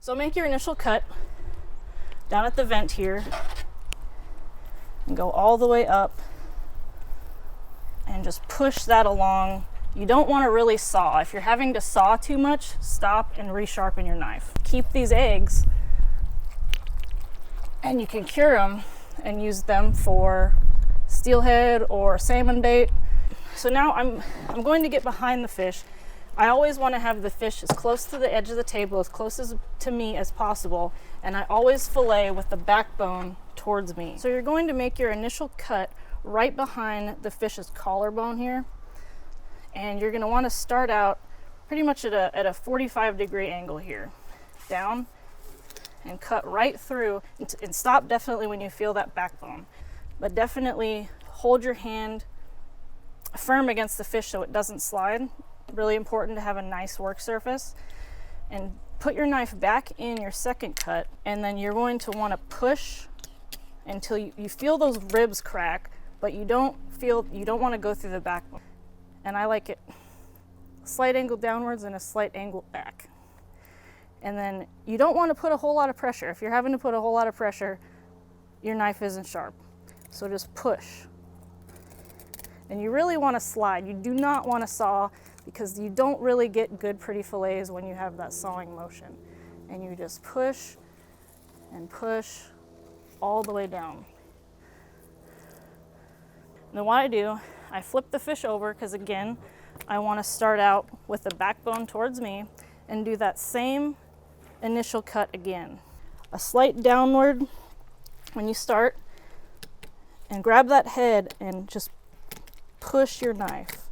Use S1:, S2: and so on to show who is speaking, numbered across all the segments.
S1: So make your initial cut down at the vent here and go all the way up and just push that along. You don't want to really saw. If you're having to saw too much, stop and resharpen your knife. Keep these eggs and you can cure them and use them for steelhead or salmon bait. So now I'm going to get behind the fish. I always want to have the fish as close to the edge of the table, as close to me as possible, and I always fillet with the backbone towards me. So you're going to make your initial cut right behind the fish's collarbone here, and you're going to want to start out pretty much at a 45-degree angle here, down, and cut right through, and stop definitely when you feel that backbone, but definitely hold your hand firm against the fish so it doesn't slide. Really important to have a nice work surface. And put your knife back in your second cut, and then you're going to want to push until you feel those ribs crack, but you don't want to go through the backbone. And I like it a slight angle downwards and a slight angle back. And then you don't want to put a whole lot of pressure. If you're having to put a whole lot of pressure, your knife isn't sharp. So just push. And you really want to slide. You do not want to saw, because you don't really get good pretty fillets when you have that sawing motion. And you just push and push all the way down. And then what I do, I flip the fish over, because again, I want to start out with the backbone towards me and do that same initial cut again. A slight downward when you start, and grab that head and just push your knife.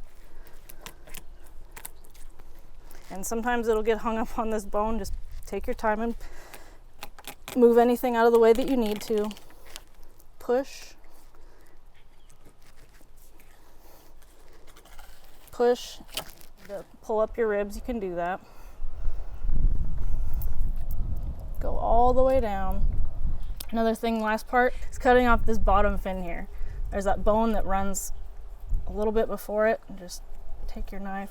S1: And sometimes it'll get hung up on this bone. Just take your time and move anything out of the way that you need to. Push. Push. Pull up your ribs, you can do that. Go all the way down. Another thing, last part, is cutting off this bottom fin here. There's that bone that runs a little bit before it, and just take your knife.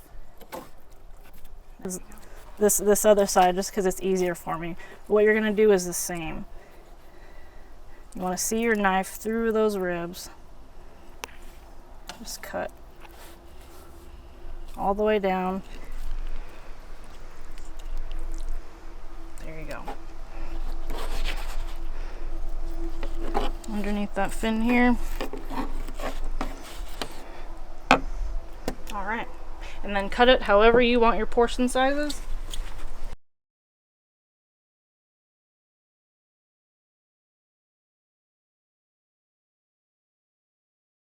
S1: This other side, just because it's easier for me. What you're going to do is the same. You want to see your knife through those ribs. Just cut all the way down. There you go. Underneath that fin here. All right. And then cut it however you want your portion sizes.